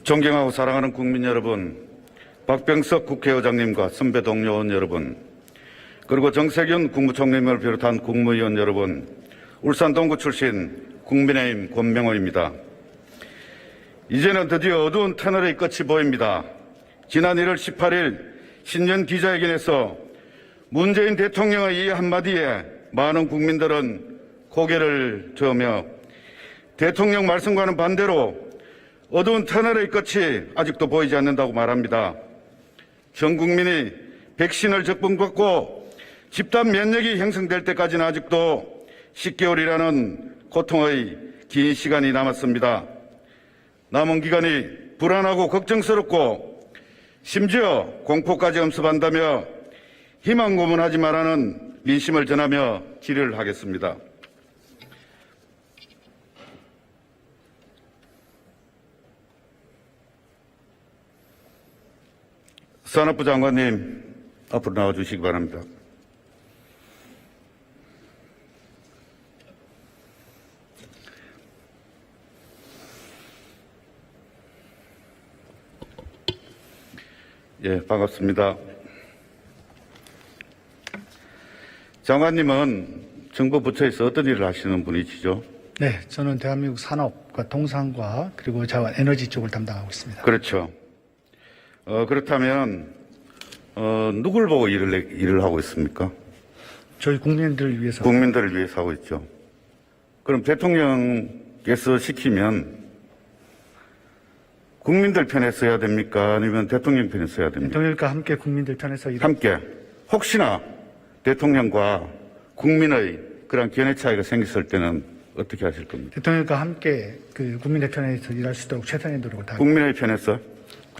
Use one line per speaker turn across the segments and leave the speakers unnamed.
존경하고 사랑하는 국민 여러분, 박병석 국회의장님과 선배 동료 의원 여러분, 그리고 정세균 국무총리님을 비롯한 국무위원 여러분, 울산 동구 출신 국민의힘 권명호입니다. 이제는 드디어 어두운 터널의 끝이 보입니다. 지난 1월 18일 신년 기자회견에서 문재인 대통령의 이 한마디에 많은 국민들은 고개를 저으며 대통령 말씀과는 반대로 어두운 터널의 끝이 아직도 보이지 않는다고 말합니다. 전 국민이 백신을 적분받고 집단 면역이 형성될 때까지는 아직도 10개월이라는 고통의 긴 시간이 남았습니다. 남은 기간이 불안하고 걱정스럽고 심지어 공포까지 엄습한다며 희망 고문하지 말라는 민심을 전하며 질의를 하겠습니다. 산업부 장관님 앞으로 나와주시기 바랍니다. 예, 반갑습니다. 장관님은 정부 부처에서 어떤 일을 하시는 분이시죠?
네, 저는 대한민국 산업과 통상과 그리고 자원, 에너지 쪽을 담당하고 있습니다.
그렇죠. 그렇다면 누굴 보고 일을 하고 있습니까?
저희 국민들을 위해서.
국민들을 위해서 하고 있죠. 그럼 대통령께서 시키면 국민들 편에 서야 됩니까? 아니면 대통령 편에 서야 됩니까?
대통령과 함께 국민들 편에서
함께. 혹시나 대통령과 국민의 그런 견해 차이가 생겼을 때는 어떻게 하실 겁니까?
대통령과 함께 그 국민의 편에서 일할 수 있도록 최선의 노력을 다하겠습니다.
국민의 편에서?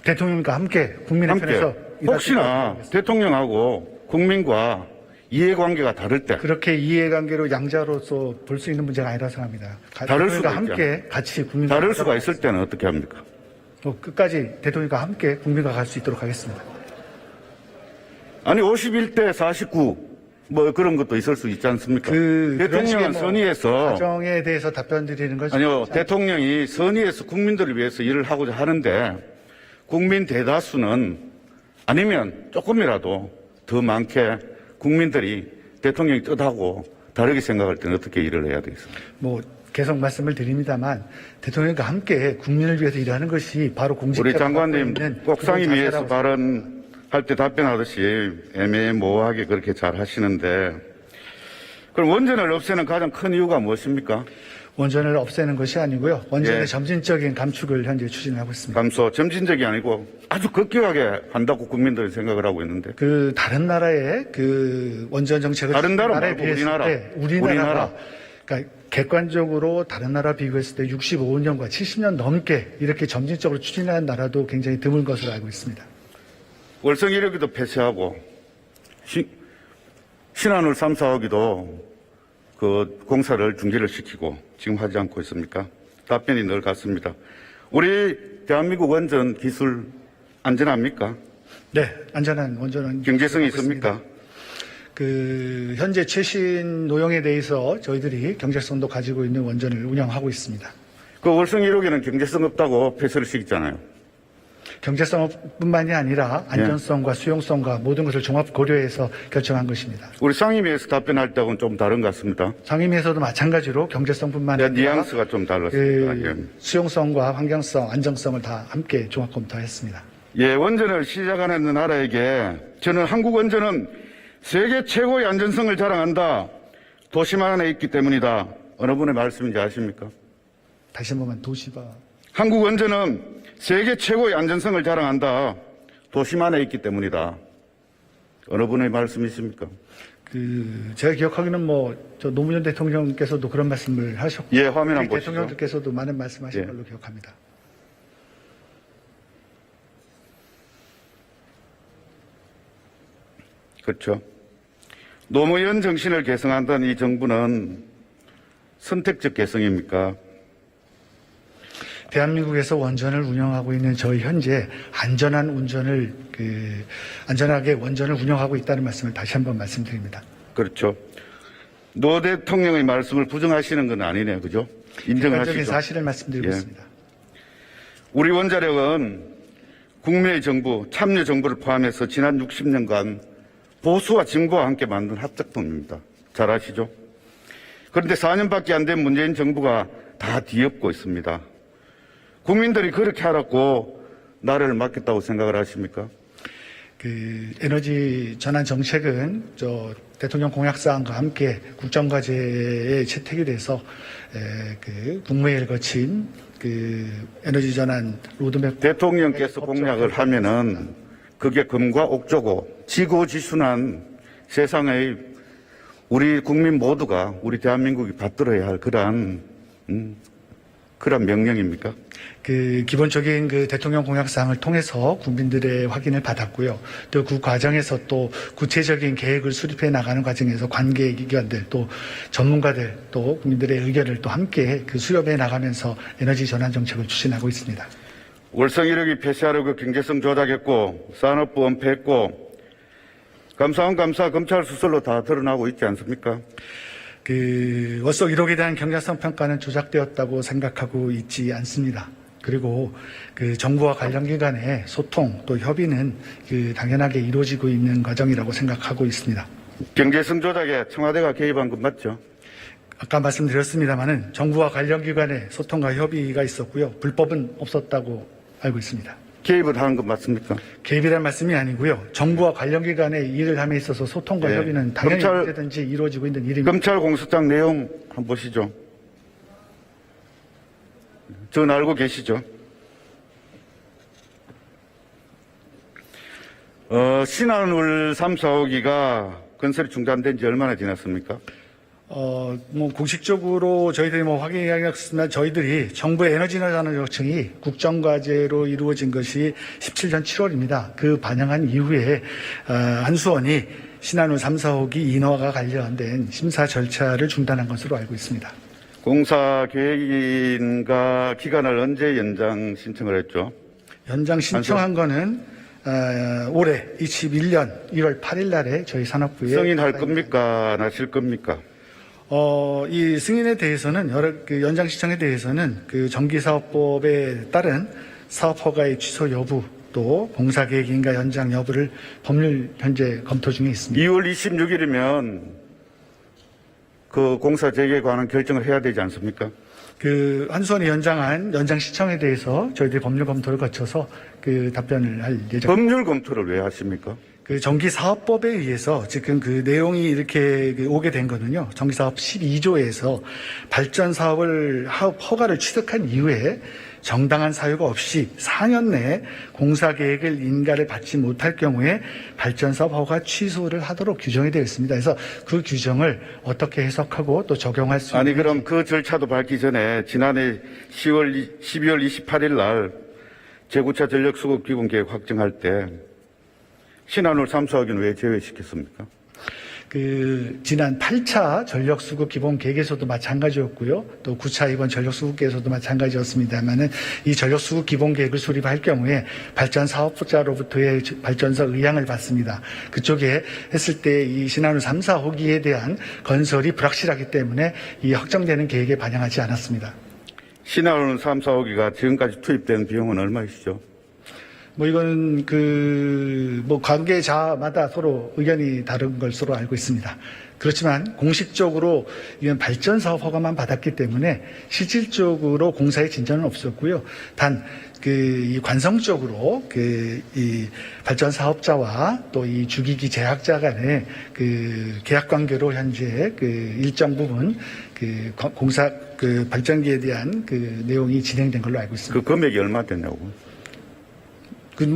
대통령과 함께 국민의 편에서 일할 수 있도록
혹시나
하겠습니다.
대통령하고 국민과 이해관계가 다를 때
그렇게 이해관계로 양자로서 볼 수 있는 문제가 아니라 생각합니다.
다를 수가
대통령과 함께 같이 국민과
다를 수가 있을 때는 어떻게 합니까?
끝까지 대통령과 함께 국민과 갈 수 있도록 하겠습니다.
아니 51대 49 뭐 그런 것도 있을 수 있지 않습니까? 대통령은 선의해서
과정에 대해서 답변 드리는 것이
아니요, 대통령이 선의해서 국민들을 위해서 일을 하고자 하는데 국민 대다수는 아니면 조금이라도 더 많게 국민들이 대통령이 뜻하고 다르게 생각할 때는 어떻게 일을 해야 되겠습니까?
계속 말씀을 드립니다만 대통령과 함께 국민을 위해서 일하는 것이 바로 공직자가
우리 장관님 꼭 상임위에서
발언
할 때 답변하듯이 애매모호하게 그렇게 잘 하시는데 그럼 원전을 없애는 가장 큰 이유가 무엇입니까?
원전을 없애는 것이 아니고요. 원전의
예.
점진적인 감축을 현재 추진하고 있습니다.
감소, 점진적이 아니고 아주 급격하게 한다고 국민들이 생각을 하고 있는데
다른 나라의 원전 정책을
다른 나라
나라에
말고
비했을
우리나라.
때 우리나라가 그러니까 객관적으로 다른 나라 비교했을 때 65년과 70년 넘게 이렇게 점진적으로 추진하는 나라도 굉장히 드문 것으로 알고 있습니다.
월성 1호기도 폐쇄하고 신한울 3, 4호기도 그 공사를 중지를 시키고 지금 하지 않고 있습니까? 답변이 늘 같습니다. 우리 대한민국 원전 기술 안전합니까?
네, 안전한 원전은
경제성이 있습니까?
현재 최신 노형에 대해서 저희들이 경제성도 가지고 있는 원전을 운영하고 있습니다.
그 월성 1호기는 경제성 없다고 폐쇄를 시켰잖아요.
경제성뿐만이 아니라 안전성과 수용성과 모든 것을 종합 고려해서 결정한 것입니다.
우리 상임위에서 답변할 때하고는 좀 다른 것 같습니다.
상임위에서도 마찬가지로 경제성뿐만 아니라
뉘앙스가 좀 달랐습니다.
수용성과 환경성, 안정성을 다 함께 종합 검토했습니다.
예, 원전을 시작하는 나라에게 저는 한국 원전은 세계 최고의 안전성을 자랑한다. 도시만 안에 있기 때문이다. 어느 분의 말씀인지 아십니까?
다시 한 번만 도시가.
한국 원전은 세계 최고의 안전성을 자랑한다. 도시만 안에 있기 때문이다. 어느 분의 말씀이십니까?
제가 기억하기는 저 노무현 대통령께서도 그런 말씀을 하셨고.
예, 화면 한번 보시죠.
대통령께서도 많은 말씀하신
예.
걸로 기억합니다.
그렇죠. 노무현 정신을 계승한다는 이 정부는 선택적 개성입니까?
대한민국에서 원전을 운영하고 있는 저희 현재 안전한 운전을 안전하게 원전을 운영하고 있다는 말씀을 다시 한번 말씀드립니다.
그렇죠. 노 대통령의 말씀을 부정하시는 건 아니네요. 그죠? 인정하시죠?
객관적인 사실을 말씀드리고
예.
있습니다.
우리 원자력은 국민의 정부, 참여 정부를 포함해서 지난 60년간 보수와 진보와 함께 만든 합작품입니다. 잘 아시죠? 그런데 4년밖에 안 된 문재인 정부가 다 뒤엎고 있습니다. 국민들이 그렇게 하라고 나라를 맡겼다고 생각을 하십니까?
에너지 전환 정책은 대통령 공약사항과 함께 국정과제에 채택이 돼서 국무회의를 거친 에너지 전환 로드맵
대통령께서 공약을 하면은 그게 금과 옥조고 지고지순한 세상의 우리 국민 모두가 우리 대한민국이 받들어야 할 그러한 명령입니까?
기본적인 대통령 공약사항을 통해서 국민들의 확인을 받았고요. 또 그 과정에서 또 구체적인 계획을 수립해 나가는 과정에서 관계기관들 또 전문가들 또 국민들의 의견을 또 함께 수렴해 나가면서 에너지 전환 정책을 추진하고 있습니다.
월성 1호기 폐쇄하려고 경제성 조작했고 산업부 은폐했고 감사원 감사 검찰 수설로 다 드러나고 있지 않습니까?
월성 1호기에 대한 경제성 평가는 조작되었다고 생각하고 있지 않습니다. 그리고 정부와 관련 기관의 소통 또 협의는 당연하게 이루어지고 있는 과정이라고 생각하고 있습니다.
경제성 조작에 청와대가 개입한 건 맞죠?
아까 말씀드렸습니다마는 정부와 관련 기관의 소통과 협의가 있었고요. 불법은 없었다고 알고 있습니다.
개입을 하는 건 맞습니까?
개입이라는 말씀이 아니고요. 정부와 관련 기관의 일을 함에 있어서 소통과
네.
협의는 당연히 언제든지 이루어지고 있는 일입니다.
검찰 공소장 내용 한번 보시죠. 전 알고 계시죠? 신한울 3, 4호기가 건설이 중단된 지 얼마나 지났습니까?
공식적으로 저희들이 확인하겠습니다. 저희들이 정부의 에너지전환 요청이 국정과제로 이루어진 것이 17년 7월입니다. 그 반영한 이후에 한수원이 신한울 3, 4호기 인허가 관련된 심사 절차를 중단한 것으로 알고 있습니다.
공사 계획인가 기간을 언제 연장 신청을 했죠?
연장 신청한 거는 올해 21년 1월 8일 날에 저희 산업부에
승인할 겁니까? 나실 겁니까?
이 승인에 대해서는 연장 신청에 대해서는 전기사업법에 따른 사업허가의 취소 여부 또 공사계획인가 연장 여부를 법률 현재 검토 중에 있습니다.
2월 26일이면 그 공사 재개에 관한 결정을 해야 되지 않습니까?
한수원이 연장 신청에 대해서 저희들이 법률 검토를 거쳐서 답변을 할 예정입니다.
법률 검토를 왜 하십니까?
전기사업법에 의해서 지금 내용이 이렇게 오게 된 거는요. 전기사업 12조에서 발전 사업을 허가를 취득한 이후에 정당한 사유가 없이 4년 내에 공사 계획을 인가를 받지 못할 경우에 발전 사업 허가 취소를 하도록 규정이 되어 있습니다. 그래서 그 규정을 어떻게 해석하고 또 적용할 수
아니
있는지.
그럼 그 절차도 밟기 전에 지난해 12월 28일 날 제9차 전력수급 기본계획 확정할 때 신한울 3, 4호기는 왜 제외시켰습니까?
지난 8차 전력수급 기본계획에서도 마찬가지였고요. 또 9차 이번 전력수급계획에서도 마찬가지였습니다만은 이 전력수급 기본계획을 수립할 경우에 발전사업자로부터의 발전서 의향을 받습니다. 그쪽에 했을 때 이 신한울 3, 4호기에 대한 건설이 불확실하기 때문에 이 확정되는 계획에 반영하지 않았습니다.
신한울 3, 4호기가 지금까지 투입된 비용은 얼마이시죠?
이거는 관계자마다 서로 의견이 다른 것으로 알고 있습니다. 그렇지만 공식적으로 이건 발전 사업 허가만 받았기 때문에 실질적으로 공사의 진전은 없었고요. 단 이 관성적으로 이 발전 사업자와 또 이 주기기 제약자 간의 계약 관계로 현재 일정 부분 공사 발전기에 대한 내용이 진행된 걸로 알고 있습니다.
그 금액이 얼마 됐냐고?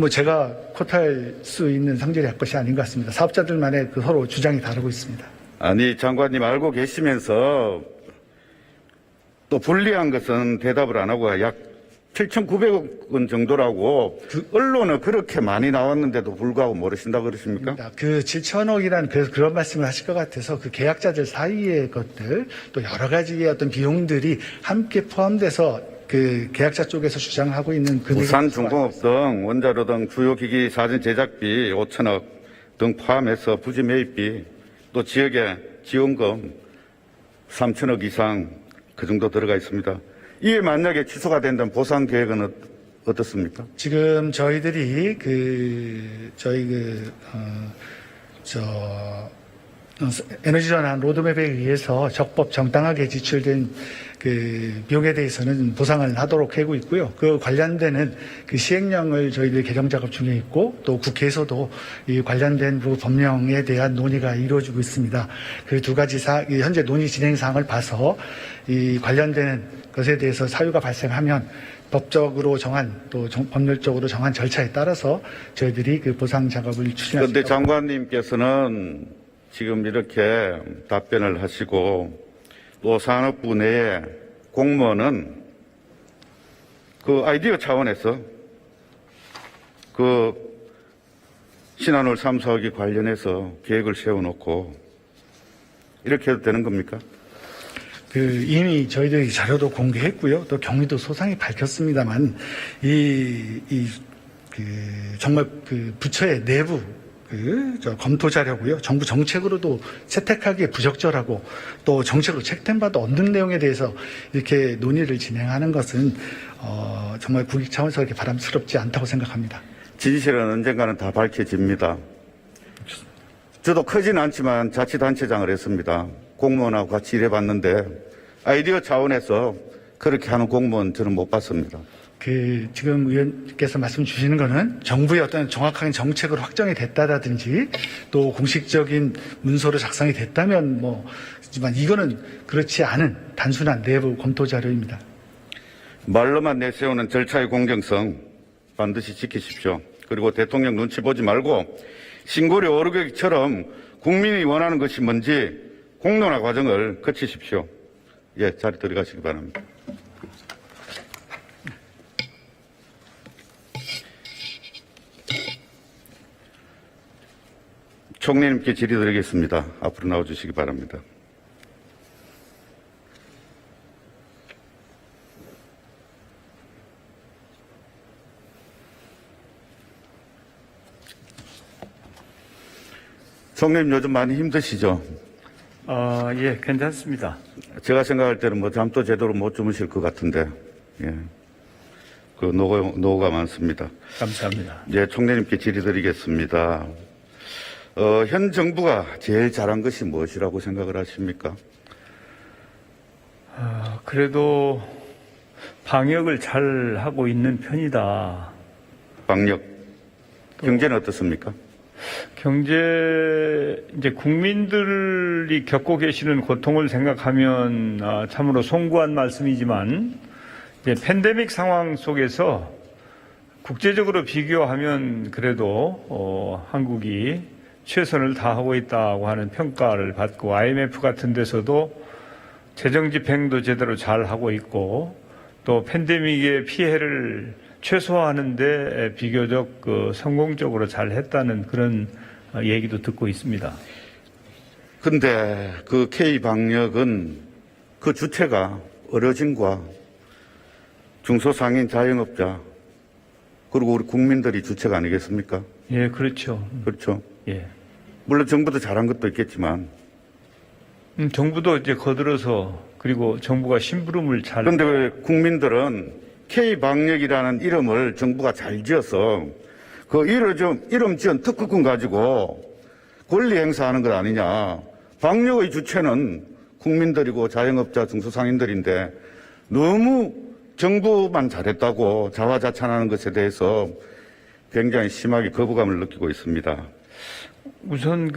제가 콧할 수 있는 상절의 것이 아닌 것 같습니다. 사업자들만의 서로 주장이 다르고 있습니다.
아니, 장관님 알고 계시면서 또 불리한 것은 대답을 안 하고 약 7,900억 원 정도라고 언론은 그렇게 많이 나왔는데도 불구하고 모르신다 그러십니까?
7천억이라는 그런 말씀을 하실 것 같아서 계약자들 사이의 것들 또 여러 가지의 어떤 비용들이 함께 포함돼서 계약자 쪽에서 주장하고 있는
부산중공업 등 원자로 등 주요 기기 사전 제작비 5천억 등 포함해서 부지 매입비 또 지역의 지원금 3천억 이상 그 정도 들어가 있습니다. 이에 만약에 취소가 된다면 보상 계획은 어떻습니까?
지금 저희들이 에너지 전환 로드맵에 의해서 적법 정당하게 지출된 그 비용에 대해서는 보상을 하도록 하고 있고요. 그 관련되는 그 시행령을 저희들 개정 작업 중에 있고 또 국회에서도 이 관련된 그 법령에 대한 논의가 이루어지고 있습니다. 그 두 가지 현재 논의 진행 사항을 봐서 이 관련되는 것에 대해서 사유가 발생하면 법적으로 정한 또 법률적으로 정한 절차에 따라서 저희들이 그 보상 작업을 추진할
그런데 장관님께서는 지금 이렇게 답변을 하시고 또 산업부 내에 공무원은 그 아이디어 차원에서 그 신한울 3, 4호기 관련해서 계획을 세워놓고 이렇게 해도 되는 겁니까?
이미 저희들이 자료도 공개했고요. 또 경위도 소상히 밝혔습니다만, 정말 부처의 내부 검토 자료고요. 정부 정책으로도 채택하기에 부적절하고 또 정책으로 책된 바도 없는 내용에 대해서 이렇게 논의를 진행하는 것은 정말 국익 차원에서 이렇게 바람스럽지 않다고 생각합니다.
진실은 언젠가는 다 밝혀집니다. 저도 크진 않지만 자치단체장을 했습니다. 공무원하고 같이 일해봤는데 아이디어 차원에서 그렇게 하는 공무원 저는 못 봤습니다.
지금 의원께서 말씀 주시는 거는 정부의 어떤 정확한 정책으로 확정이 됐다라든지 또 공식적인 문서로 작성이 됐다면 하지만 이거는 그렇지 않은 단순한 내부 검토 자료입니다.
말로만 내세우는 절차의 공정성 반드시 지키십시오. 그리고 대통령 눈치 보지 말고 신고리 오르격처럼 국민이 원하는 것이 뭔지 공론화 과정을 거치십시오. 예, 자리 들어가시기 바랍니다. 총리님께 질의드리겠습니다. 앞으로 나와주시기 바랍니다. 총리님 요즘 많이 힘드시죠?
예, 괜찮습니다.
제가 생각할 때는 잠도 제대로 못 주무실 것 같은데, 예. 노고가 많습니다.
감사합니다.
예, 총리님께 질의드리겠습니다. 현 정부가 제일 잘한 것이 무엇이라고 생각을 하십니까?
그래도 방역을 잘 하고 있는 편이다.
방역. 경제는 어떻습니까?
이제 국민들이 겪고 계시는 고통을 생각하면 참으로 송구한 말씀이지만 이제 팬데믹 상황 속에서 국제적으로 비교하면 그래도 한국이 최선을 다하고 있다고 하는 평가를 받고 IMF 같은 데서도 재정 집행도 제대로 잘 하고 있고 또 팬데믹의 피해를 최소화하는 데 비교적 성공적으로 잘 했다는 그런 얘기도 듣고 있습니다.
근데 그 K방역은 그 주체가 어르신과 중소상인 자영업자 그리고 우리 국민들이 주체가 아니겠습니까?
예, 그렇죠.
그렇죠.
예.
물론 정부도 잘한 것도 있겠지만.
정부도 이제 거들어서 그리고 정부가 심부름을 잘.
그런데 왜 국민들은 K방역이라는 이름을 정부가 잘 지어서 그 이름 지은 특허권 가지고 권리 행사하는 것 아니냐. 방역의 주체는 국민들이고 자영업자 중소상인들인데 너무 정부만 잘했다고 자화자찬하는 것에 대해서 굉장히 심하게 거부감을 느끼고 있습니다.
우선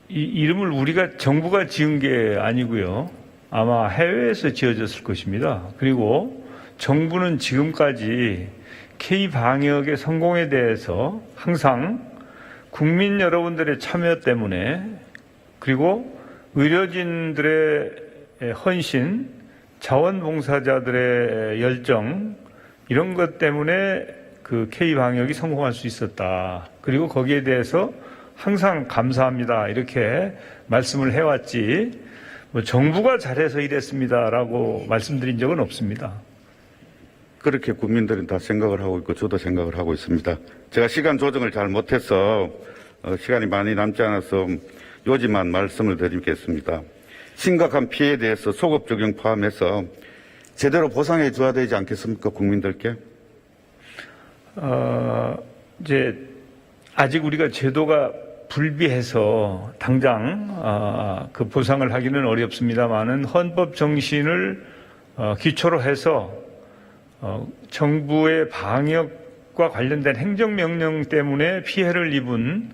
이 이름을 정부가 지은 게 아니고요. 아마 해외에서 지어졌을 것입니다. 그리고 정부는 지금까지 K방역의 성공에 대해서 항상 국민 여러분들의 참여 때문에 그리고 의료진들의 헌신, 자원봉사자들의 열정 이런 것 때문에 그 K방역이 성공할 수 있었다. 그리고 거기에 대해서 항상 감사합니다. 이렇게 말씀을 해왔지 정부가 잘해서 이랬습니다라고 말씀드린 적은 없습니다.
그렇게 국민들은 다 생각을 하고 있고 저도 생각을 하고 있습니다. 제가 시간 조정을 잘 못해서 시간이 많이 남지 않아서 요지만 말씀을 드리겠습니다. 심각한 피해에 대해서 소급 적용 포함해서 제대로 보상해 줘야 되지 않겠습니까? 국민들께.
이제 아직 우리가 제도가 불비해서 당장 그 보상을 하기는 어렵습니다만은 헌법 정신을 기초로 해서 정부의 방역과 관련된 행정명령 때문에 피해를 입은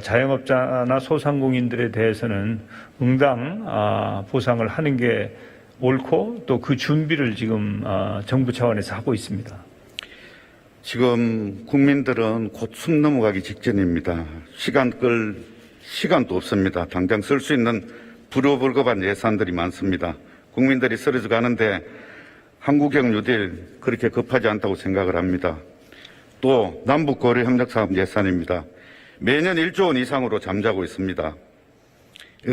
자영업자나 소상공인들에 대해서는 응당 보상을 하는 게 옳고 또 그 준비를 지금 정부 차원에서 하고 있습니다.
지금 국민들은 곧 숨 넘어가기 직전입니다. 시간 끌 시간도 없습니다. 당장 쓸 수 있는 불효불급한 예산들이 많습니다. 국민들이 쓰러져 가는데 한국형 뉴딜 그렇게 급하지 않다고 생각을 합니다. 또 남북고려협력사업 예산입니다. 매년 1조 원 이상으로 잠자고 있습니다.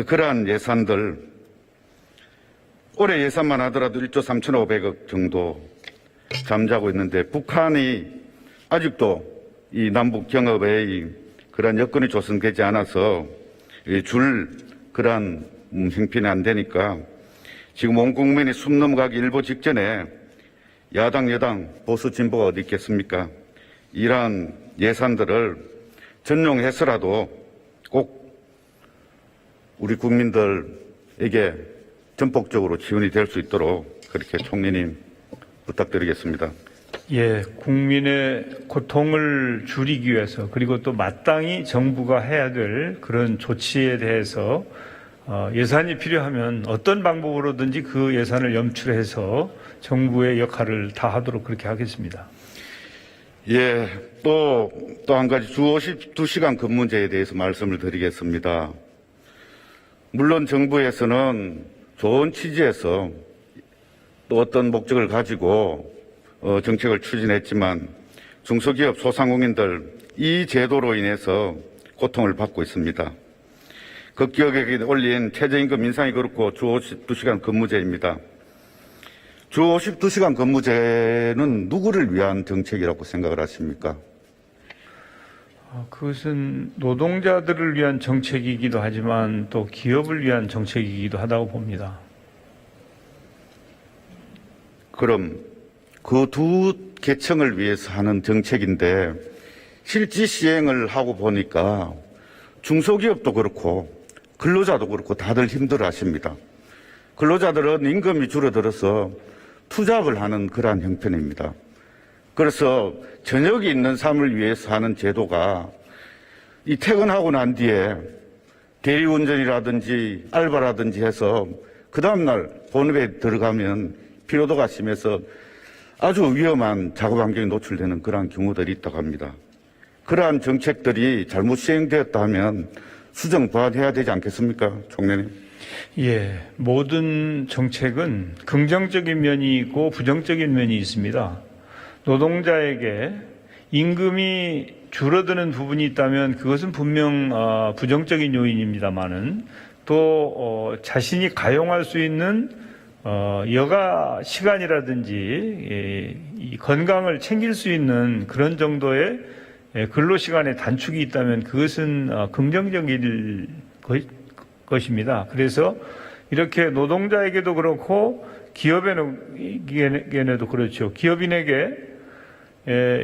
그러한 예산들 올해 예산만 하더라도 1조 3,500억 정도 잠자고 있는데 북한이 아직도 이 남북 경협의 그러한 여건이 조성되지 않아서 줄 그러한 행편이 안 되니까 지금 온 국민이 숨 넘어가기 일보 직전에 야당, 여당, 보수, 진보가 어디 있겠습니까? 이러한 예산들을 전용해서라도 꼭 우리 국민들에게 전폭적으로 지원이 될 수 있도록 그렇게 총리님 부탁드리겠습니다.
예, 국민의 고통을 줄이기 위해서 그리고 또 마땅히 정부가 해야 될 그런 조치에 대해서 예산이 필요하면 어떤 방법으로든지 그 예산을 염출해서 정부의 역할을 다하도록 그렇게 하겠습니다.
예, 또 한 가지 주 52시간 근무제에 대해서 말씀을 드리겠습니다. 물론 정부에서는 좋은 취지에서 또 어떤 목적을 가지고 정책을 추진했지만 중소기업 소상공인들 이 제도로 인해서 고통을 받고 있습니다. 급격하게 올린 최저임금 인상이 그렇고 주 52시간 근무제입니다. 주 52시간 근무제는 누구를 위한 정책이라고 생각을 하십니까?
그것은 노동자들을 위한 정책이기도 하지만 또 기업을 위한 정책이기도 하다고 봅니다.
그럼 그 두 계층을 위해서 하는 정책인데 실제 시행을 하고 보니까 중소기업도 그렇고 근로자도 그렇고 다들 힘들어 하십니다. 근로자들은 임금이 줄어들어서 투잡을 하는 그러한 형편입니다. 그래서 저녁이 있는 삶을 위해서 하는 제도가 이 퇴근하고 난 뒤에 대리운전이라든지 알바라든지 해서 그 다음날 본업에 들어가면 피로도가 심해서 아주 위험한 작업 환경에 노출되는 그러한 경우들이 있다고 합니다. 그러한 정책들이 잘못 시행되었다 하면 수정 보완해야 되지 않겠습니까, 총리님?
예, 모든 정책은 긍정적인 면이 있고 부정적인 면이 있습니다. 노동자에게 임금이 줄어드는 부분이 있다면 그것은 분명 부정적인 요인입니다만은 또 자신이 가용할 수 있는 여가 시간이라든지 이 건강을 챙길 수 있는 그런 정도의 근로 시간의 단축이 있다면 그것은 긍정적일 것입니다. 그래서 이렇게 노동자에게도 그렇고 기업에게도 그렇죠. 기업인에게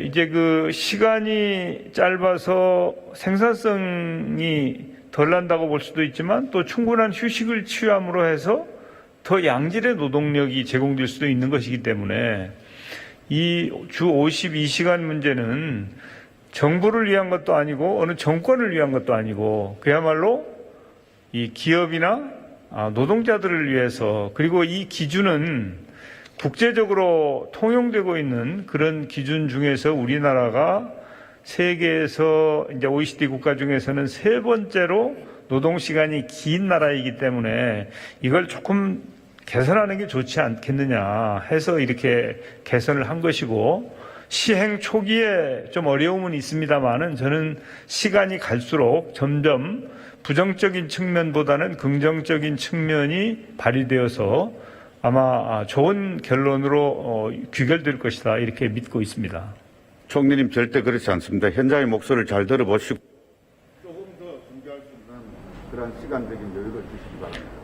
이제 그 시간이 짧아서 생산성이 덜 난다고 볼 수도 있지만 또 충분한 휴식을 취함으로 해서 더 양질의 노동력이 제공될 수도 있는 것이기 때문에 이 주 52시간 문제는 정부를 위한 것도 아니고 어느 정권을 위한 것도 아니고 그야말로 이 기업이나 노동자들을 위해서 그리고 이 기준은 국제적으로 통용되고 있는 그런 기준 중에서 우리나라가 세계에서 이제 OECD 국가 중에서는 세 번째로 노동 시간이 긴 나라이기 때문에 이걸 조금 개선하는 게 좋지 않겠느냐 해서 이렇게 개선을 한 것이고 시행 초기에 좀 어려움은 있습니다만은 저는 시간이 갈수록 점점 부정적인 측면보다는 긍정적인 측면이 발휘되어서 아마 좋은 결론으로 귀결될 것이다 이렇게 믿고 있습니다.
총리님 절대 그렇지 않습니다. 현장의 목소리를 잘 들어보시고 조금 더 준비할 수 있는 그런 시간적인 여유를 주시기 바랍니다.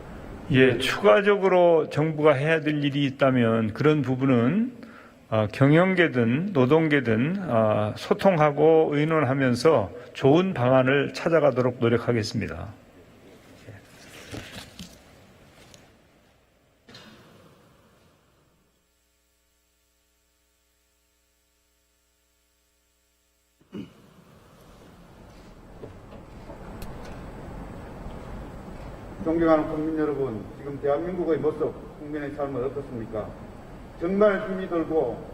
예, 추가적으로 정부가 해야 될 일이 있다면 그런 부분은 경영계든 노동계든 소통하고 의논하면서 좋은 방안을 찾아가도록 노력하겠습니다.
존경하는 국민 여러분, 지금 대한민국의 모습, 국민의 삶은 어떻습니까? 정말 힘이 들고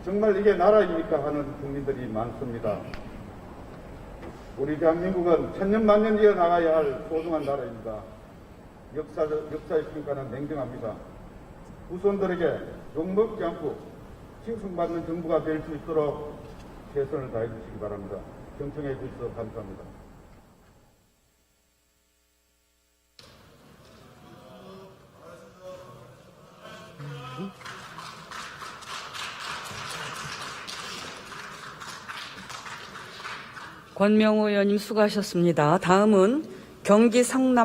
정말 이게 나라입니까 하는 국민들이 많습니다. 우리 대한민국은 천년 만년 이어나가야 할 소중한 나라입니다. 역사의 평가는 냉정합니다. 후손들에게 욕먹지 않고 칭송받는 정부가 될 수 있도록 최선을 다해 주시기 바랍니다. 경청해 주셔서 감사합니다.
권명호 의원님 수고하셨습니다. 다음은 경기 성남